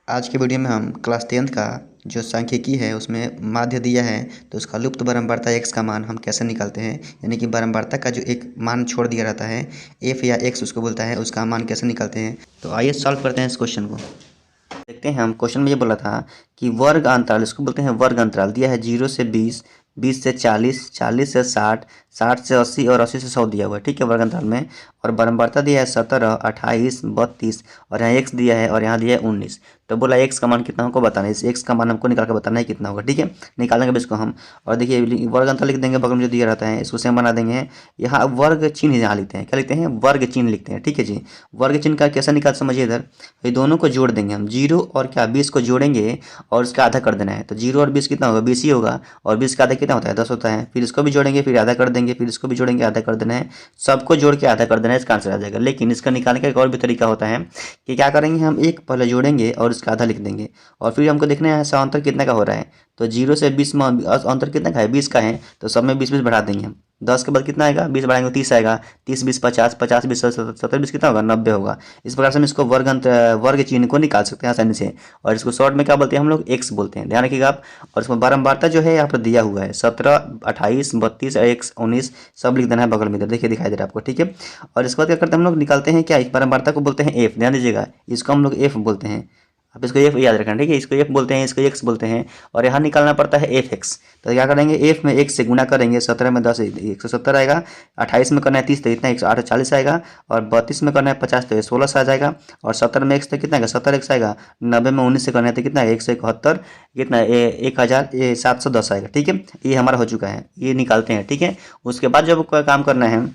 आज के वीडियो में हम क्लास 10th का जो सांख्यिकी है उसमें माध्य दिया है तो उसका लुप्त बारंबारता x का मान हम कैसे निकालते हैं, यानी कि बारंबारता का जो एक मान छोड़ दिया रहता है f या x उसको बोलता है, उसका मान कैसे निकालते हैं। तो आइए सॉल्व करते हैं इस क्वेश्चन को। देखते हैं, हम क्वेश्चन में ये बोला था कि वर्ग अंतराल, इसको बोलते हैं वर्ग अंतराल, दिया है 0 से 20, 20 से 40, 40 से 60, 60 से 80 और 80 से 100 दिया हुआ है। ठीक है, वर्ग अंतराल में। और बारंबारता दिया है 17, 28, 32 और यहाँ x दिया है और यहाँ दिया है 19। तो बोला x का मान कितना हमको बताना है, इस x का मान हमको निकाल के बताना है कितना होगा। ठीक है, निकालेंगे अब इसको हम। और देखिए वर्ग अंतराल लिख देंगे, बगल में जो दिया रहता है इसको सेम बना देंगे। यहाँ वर्ग चिन्ह यहाँ लिखते हैं, क्या लिखते हैं, वर्ग चिन्ह लिखते हैं। ठीक है जी, वर्ग चिन्ह का कैसे निकाल समझिए। इधर ये दोनों को जोड़ देंगे हम, 0 और क्या 20 को जोड़ेंगे और उसका आधा कर देना है। तो 0 और 20 कितना होगा, 20 ही होगा। और 20 का आधा कितना होता है, 10 होता है। फिर इसको भी जोड़ेंगे, फिर आधा कर देंगे, फिर इसको भी जोड़ेंगे, आधा कर देना है। सबको जोड़ के आधा कर देना है, इसका आंसर आ जाएगा। लेकिन इसका निकालने का एक और भी तरीका होता है कि क्या करेंगे, हम एक पहले जोड़ेंगे और उसका आधा लिख देंगे और फिर हमको देखना है ऐसा अंतर कितना का हो रहा है। तो 0 से 20 में अंतर कितना का है, 20 का है। तो सब में 20 बढ़ा देंगे हम। 10 के बाद कितना आएगा, 20 बढ़ाएंगे 30 आएगा। 30 20 50, 50 20 70 20 कितना होगा, 90 होगा। इस प्रकार से हम इसको वर्ग चिन्ह को निकाल सकते हैं आसानी से। और इसको शॉर्ट में क्या बोलते हैं हम लोग, एक्स बोलते हैं, ध्यान रखिएगा आप। और इसमें बारंबारता जो है यहाँ पर दिया हुआ है 17, 28, 32, x 19 सब लिख देना है बगल में। इधर देखिए दिखाई दे रहा है आपको। ठीक है, और इसके बाद क्या करते हैं हम लोग, निकालते हैं क्या, इस बारंबारता को बोलते हैं एफ, ध्यान दीजिएगा, इसको हम लोग एफ बोलते हैं। आप इसको एफ याद रखना, ठीक है, इसको एफ बोलते हैं, इसको एक्स बोलते हैं। और यहाँ निकालना पड़ता है एफ एक्स। तो क्या करेंगे, एफ में एक्स से गुना करेंगे, 17 में 10 170 आएगा। 28 में करना है 30 तो इतना 140 आएगा। और 32 में करना है 50 तो 16 से आ जाएगा। और 70 में एक्स तो कितना आएगा, 70 एक्स आएगा। 90 में 19 से करना है तो कितना है, 171, कितना 1710 आएगा। ठीक है, ये हमारा हो चुका है, ये निकालते हैं। ठीक है, उसके बाद जब काम करना है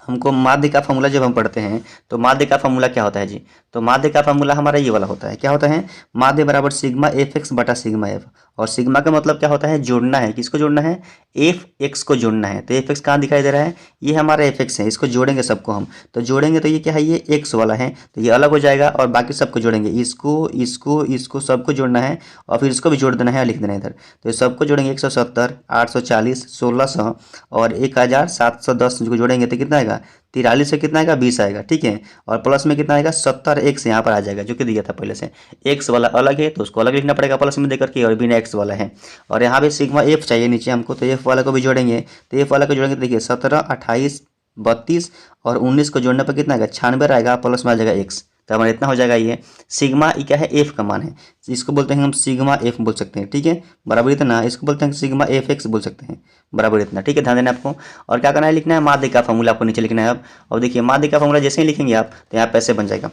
हमको, माध्य का फॉर्मूला जब हम पढ़ते हैं तो माध्य का फॉर्मूला क्या होता है जी। तो माध्य का फॉर्मूला हमारा ये वाला होता है, क्या होता है, माध्य बराबर सिग्मा एफ एक्स बटा सिग्मा एफ। और सिग्मा का मतलब क्या होता है, जोड़ना है। किसको जोड़ना है, एफ एक्स को जोड़ना है। तो एफ एक्स कहाँ दिखाई दे रहा है, ये हमारा एफ एक्स है, इसको जोड़ेंगे सबको हम। तो जोड़ेंगे तो ये क्या है, ये एक्स वाला है तो ये अलग हो जाएगा। और बाकी सबको जोड़ेंगे, इसको इसको इसको सबको जोड़ना है और फिर इसको भी जोड़ देना है, लिख देना है इधर। तो सबको जोड़ेंगे 170, 840, 1600 और 1710 को जोड़ेंगे तो कितना आएगा, 43 से कितना आएगा, 20 आएगा। ठीक है, और प्लस में कितना आएगा, 70 एक्स यहाँ पर आ जाएगा, जो कि दिया था पहले से। एक्स वाला अलग है तो उसको अलग लिखना पड़ेगा प्लस में देकर के, और बिना एक्स वाला है। और यहाँ पे सिग्मा एफ चाहिए नीचे हमको, तो एफ वाला को भी जोड़ेंगे। तो एफ वाला को जोड़ेंगे, देखिए 17, 28, 32 और 19 को जोड़ने पर कितना आएगा, 96 आएगा, प्लस में आ जाएगा एक्स। तो हमारा इतना हो जाएगा। ये सिग्मा ये क्या है, एफ का मान है, इसको बोलते हैं हम सिग्मा एफ बोल सकते हैं। ठीक है, बराबर इतना, इसको बोलते हैं सिग्मा एफ एक्स बोल सकते हैं, बराबर इतना। ठीक है, ध्यान देना आपको। और क्या करना है, लिखना है माध्य का फॉर्मूला, आपको नीचे लिखना है अब। और देखिए माध्य का फॉर्मूला जैसे ही लिखेंगे आप तो यहाँ पैसे बन जाएगा।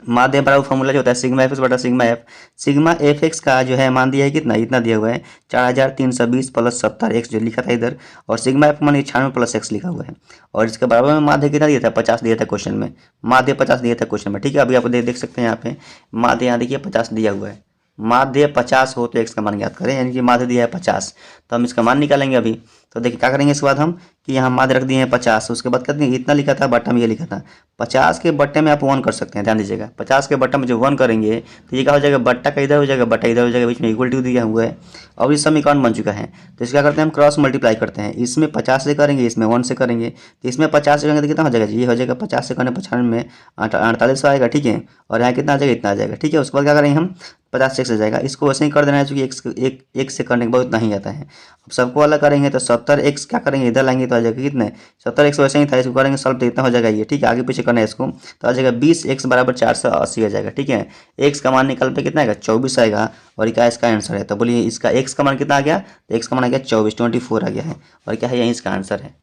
माध्य बराबर फॉर्मूला जो होता है सिग्मा एफ एक्स बटा sigma F. Sigma F x का जो है मान दिया है कितना, इतना दिया हुआ है 4320 प्लस 70 एक्स जो लिखा था इधर। और सिग्मा एफ मान 96 प्लस एक्स लिखा हुआ है। और इसके बराबर में माध्य कितना दिया था, 50 दिया था क्वेश्चन में, माध्य 50 दिया था क्वेश्चन में। ठीक है, अभी आप देख सकते हैं यहाँ पे माध्य, यहाँ देखिए 50 दिया हुआ है। माध्य 50 हो तो एक्स का मान ज्ञात करें, यानी कि माध्य दिया है 50, तो हम इसका मान निकालेंगे अभी। तो देखिए क्या करेंगे इसके बाद हम, कि यहाँ माध्य रख दिए हैं 50, उसके बाद कहते हैं इतना लिखा था, बट्टा में ये लिखा था। 50 के बट्टे में आप 1 कर सकते हैं, ध्यान दीजिएगा। 50 के बट्टे में जो 1 करेंगे तो ये क्या हो जाएगा, बट्टा का इधर हो जाएगा, बट्टा इधर हो जाएगा, बीच में इक्वल टू दिया हुआ है। अब इस समीकरण बन चुका है। तो इसका करते हैं हम क्रॉस मल्टीप्लाई करते हैं, इसमें 50 से करेंगे, इसमें 1 से करेंगे। तो इसमें 50 से करेंगे तो कितना हो जाएगा जी, ये हो जाएगा 50 से करने 95 में 48 आएगा। ठीक है, और यहाँ कितना आ जाएगा, इतना आ जाएगा। ठीक है, उसके बाद क्या करेंगे हम, 50 से एक्स आ जाएगा, इसको वैसे ही कर देना है क्योंकि एक से करने के बाद उतना ही आता है। अब सबको अलग करेंगे तो 70 एक्स क्या करेंगे, इधर लाएंगे तो आ जाएगा कितने, 70 एक्स वैसे ही था, इसको करेंगे सॉल्व तो इतना हो जाएगा ये। ठीक है, आगे पीछे करना है इसको तो आ जाएगा 20 एक्स बराबर 480 आ जाएगा। ठीक है, एक्स का मान निकल पे कितना आएगा, 24 आएगा। और क्या इसका आंसर है, तो बोलिए इसका एक्स का मान कितना आ गया, तो एक्स का मान आ गया 24 आ गया है। और क्या है, यही इसका आंसर है।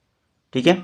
ठीक है।